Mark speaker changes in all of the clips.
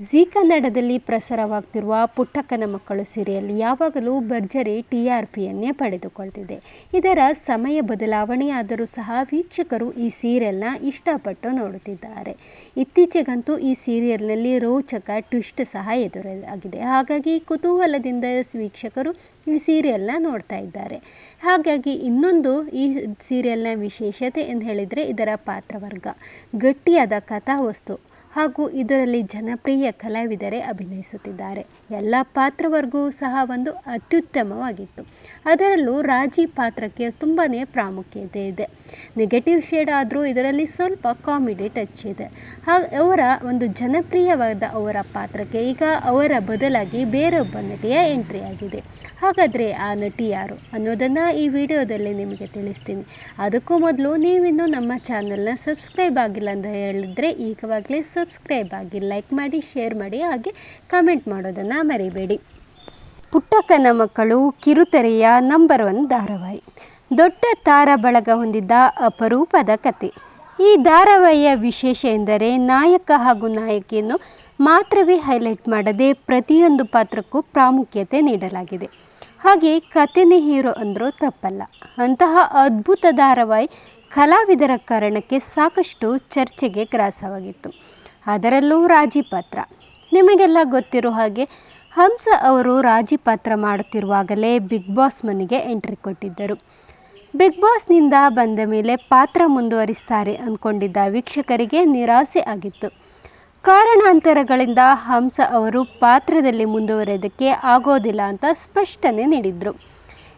Speaker 1: ಜೀ ಕನ್ನಡದಲ್ಲಿ ಪ್ರಸಾರವಾಗ್ತಿರುವ ಪುಟ್ಟಕ್ಕನ ಮಕ್ಕಳು ಸೀರಿಯಲ್ ಯಾವಾಗಲೂ ಭರ್ಜರಿ TRPಯನ್ನೇ ಪಡೆದುಕೊಳ್ತಿದೆ. ಇದರ ಸಮಯ ಬದಲಾವಣೆಯಾದರೂ ಸಹ ವೀಕ್ಷಕರು ಈ ಸೀರಿಯಲ್ನ ಇಷ್ಟಪಟ್ಟು ನೋಡುತ್ತಿದ್ದಾರೆ. ಇತ್ತೀಚೆಗಂತೂ ಈ ಸೀರಿಯಲ್ನಲ್ಲಿ ರೋಚಕ ಟ್ವಿಸ್ಟ್ ಸಹ ಎದುರಾಗಿದೆ. ಹಾಗಾಗಿ ಕುತೂಹಲದಿಂದ ವೀಕ್ಷಕರು ಈ ಸೀರಿಯಲ್ನ ನೋಡ್ತಾ ಇದ್ದಾರೆ. ಹಾಗಾಗಿ ಇನ್ನೊಂದು ಈ ಸೀರಿಯಲ್ನ ವಿಶೇಷತೆ ಎಂದು ಹೇಳಿದರೆ ಇದರ ಪಾತ್ರವರ್ಗ, ಗಟ್ಟಿಯಾದ ಕಥಾವಸ್ತು ಹಾಗೂ ಇದರಲ್ಲಿ ಜನಪ್ರಿಯ ಕಲಾವಿದರೇ ಅಭಿನಯಿಸುತ್ತಿದ್ದಾರೆ. ಎಲ್ಲ ಪಾತ್ರವರ್ಗವೂ ಸಹ ಒಂದು ಅತ್ಯುತ್ತಮವಾಗಿತ್ತು. ಅದರಲ್ಲೂ ರಾಜಿ ಪಾತ್ರಕ್ಕೆ ತುಂಬಾ ಪ್ರಾಮುಖ್ಯತೆ ಇದೆ. ನೆಗೆಟಿವ್ ಶೇಡ್ ಆದರೂ ಇದರಲ್ಲಿ ಸ್ವಲ್ಪ ಕಾಮಿಡಿ ಟಚ್ ಇದೆ. ಅವರ ಒಂದು ಜನಪ್ರಿಯವಾದ ಅವರ ಪಾತ್ರಕ್ಕೆ ಈಗ ಅವರ ಬದಲಾಗಿ ಬೇರೊಬ್ಬ ನಟಿಯ ಎಂಟ್ರಿ ಆಗಿದೆ. ಹಾಗಾದರೆ ಆ ನಟಿ ಯಾರು ಅನ್ನೋದನ್ನು ಈ ವಿಡಿಯೋದಲ್ಲಿ ನಿಮಗೆ ತಿಳಿಸ್ತೀನಿ. ಅದಕ್ಕೂ ಮೊದಲು ನೀವಿನ್ನೂ ನಮ್ಮ ಚಾನಲ್ನ ಸಬ್ಸ್ಕ್ರೈಬ್ ಆಗಿಲ್ಲ ಅಂತ ಹೇಳಿದರೆ ಈಗವಾಗಲೇ ಸಬ್ಸ್ಕ್ರೈಬ್ ಆಗಿ, ಲೈಕ್ ಮಾಡಿ, ಶೇರ್ ಮಾಡಿ, ಹಾಗೆ ಕಮೆಂಟ್ ಮಾಡೋದನ್ನು ಮರಿಬೇಡಿ. ಪುಟ್ಟಕ್ಕನ ಮಕ್ಕಳು ಕಿರುತೆರೆಯ ನಂಬರ್ 1 ಧಾರಾವಾಹಿ. ದೊಡ್ಡ ತಾರಾ ಬಳಗ ಹೊಂದಿದ್ದ ಅಪರೂಪದ ಕತೆ. ಈ ಧಾರಾವಾಹಿಯ ವಿಶೇಷ ಎಂದರೆ ನಾಯಕ ಹಾಗೂ ನಾಯಕಿಯನ್ನು ಮಾತ್ರವೇ ಹೈಲೈಟ್ ಮಾಡದೆ ಪ್ರತಿಯೊಂದು ಪಾತ್ರಕ್ಕೂ ಪ್ರಾಮುಖ್ಯತೆ ನೀಡಲಾಗಿದೆ. ಹಾಗೆ ಕಥೆನೇ ಹೀರೋ ಅಂದರೂ ತಪ್ಪಲ್ಲ. ಅಂತಹ ಅದ್ಭುತ ಧಾರಾವಾಹಿ ಕಲಾವಿದರ ಕಾರಣಕ್ಕೆ ಸಾಕಷ್ಟು ಚರ್ಚೆಗೆ ಗ್ರಾಸವಾಗಿತ್ತು. ಅದರಲ್ಲೂ ರಾಜಿ ಪಾತ್ರ. ನಿಮಗೆಲ್ಲ ಗೊತ್ತಿರೋ ಹಾಗೆ ಹಂಸ ಅವರು ರಾಜಿ ಪಾತ್ರ ಮಾಡುತ್ತಿರುವಾಗಲೇ ಬಿಗ್ ಬಾಸ್ ಮನೆಗೆ ಎಂಟ್ರಿ ಕೊಟ್ಟಿದ್ದರು. ಬಿಗ್ ಬಾಸ್ನಿಂದ ಬಂದ ಮೇಲೆ ಪಾತ್ರ ಮುಂದುವರಿಸ್ತಾರೆ ಅಂದ್ಕೊಂಡಿದ್ದ ವೀಕ್ಷಕರಿಗೆ ನಿರಾಸೆ ಆಗಿತ್ತು. ಕಾರಣಾಂತರಗಳಿಂದ ಹಂಸ ಅವರು ಪಾತ್ರದಲ್ಲಿ ಮುಂದುವರೆಯೋದಕ್ಕೆ ಆಗೋದಿಲ್ಲ ಅಂತ ಸ್ಪಷ್ಟನೆ ನೀಡಿದರು.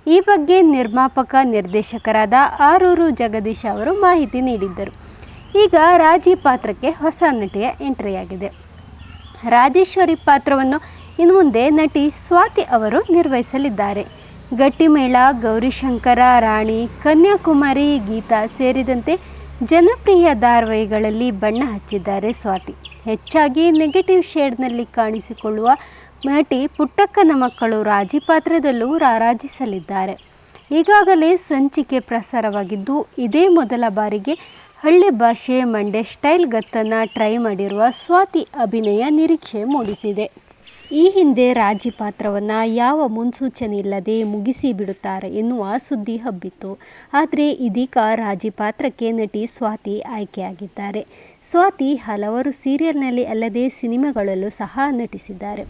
Speaker 1: ಈ ಬಗ್ಗೆ ನಿರ್ಮಾಪಕ ನಿರ್ದೇಶಕರಾದ ಆರೂರು ಜಗದೀಶ್ ಅವರು ಮಾಹಿತಿ ನೀಡಿದ್ದರು. ಈಗ ರಾಜಿ ಪಾತ್ರಕ್ಕೆ ಹೊಸ ನಟಿಯ ಎಂಟ್ರಿಯಾಗಿದೆ. ರಾಜೇಶ್ವರಿ ಪಾತ್ರವನ್ನು ಇನ್ನು ಮುಂದೆ ನಟಿ ಸ್ವಾತಿ ಅವರು ನಿರ್ವಹಿಸಲಿದ್ದಾರೆ. ಗಟ್ಟಿಮೇಳ, ಗೌರಿಶಂಕರ, ರಾಣಿ, ಕನ್ಯಾಕುಮಾರಿ, ಗೀತಾ ಸೇರಿದಂತೆ ಜನಪ್ರಿಯ ಧಾರಾವಾಹಿಗಳಲ್ಲಿ ಬಣ್ಣ ಹಚ್ಚಿದ್ದಾರೆ ಸ್ವಾತಿ. ಹೆಚ್ಚಾಗಿ ನೆಗೆಟಿವ್ ಶೇಡ್ನಲ್ಲಿ ಕಾಣಿಸಿಕೊಳ್ಳುವ ನಟಿ ಪುಟ್ಟಕ್ಕನ ಮಕ್ಕಳು ರಾಜಿ ಪಾತ್ರದಲ್ಲೂ ರಾರಾಜಿಸಲಿದ್ದಾರೆ. ಈಗಾಗಲೇ ಸಂಚಿಕೆ ಪ್ರಸಾರವಾಗಿದ್ದು ಇದೇ ಮೊದಲ ಬಾರಿಗೆ ಹಳ್ಳಿ ಭಾಷೆ ಮಂಡ್ಯ ಸ್ಟೈಲ್ ಗತ್ತನ್ನು ಟ್ರೈ ಮಾಡಿರುವ ಸ್ವಾತಿ ಅಭಿನಯ ನಿರೀಕ್ಷೆ ಮೂಡಿಸಿದೆ. ಈ ಹಿಂದೆ ರಾಜಿ ಪಾತ್ರವನ್ನು ಯಾವ ಮುನ್ಸೂಚನೆ ಇಲ್ಲದೆ ಮುಗಿಸಿ ಬಿಡುತ್ತಾರೆ ಎನ್ನುವ ಸುದ್ದಿ ಹಬ್ಬಿತ್ತು. ಆದರೆ ಇದೀಗ ರಾಜಿ ಪಾತ್ರಕ್ಕೆ ನಟಿ ಸ್ವಾತಿ ಆಯ್ಕೆಯಾಗಿದ್ದಾರೆ. ಸ್ವಾತಿ ಹಲವಾರು ಸೀರಿಯಲ್ನಲ್ಲಿ ಅಲ್ಲದೆ ಸಿನಿಮಾಗಳಲ್ಲೂ ಸಹ ನಟಿಸಿದ್ದಾರೆ.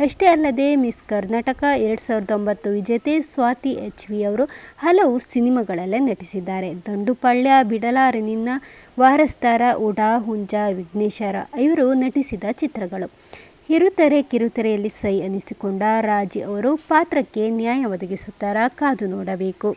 Speaker 1: ಅಷ್ಟೇ ಅಲ್ಲದೆ ಮಿಸ್ ಕರ್ನಾಟಕ 2009 ವಿಜೇತೆ ಸ್ವಾತಿ HV ಅವರು ಹಲವು ಸಿನಿಮಾಗಳಲ್ಲೇ ನಟಿಸಿದ್ದಾರೆ. ದಂಡುಪಾಳ್ಯ, ಬಿಡಲಾರೆ ನಿನ್ನ, ವಾರಸ್ದಾರ, ಉಡಾ, ಹುಂಜ, ವಿಘ್ನೇಶ್ವರ ಇವರು ನಟಿಸಿದ ಚಿತ್ರಗಳು. ಕಿರುತೆರೆಯಲ್ಲಿ ಸೈ ಅನಿಸಿಕೊಂಡ ರಾಜಿ ಅವರು ಪಾತ್ರಕ್ಕೆ ನ್ಯಾಯ ಒದಗಿಸುತ್ತಾರಾ? ಕಾದು ನೋಡಬೇಕು.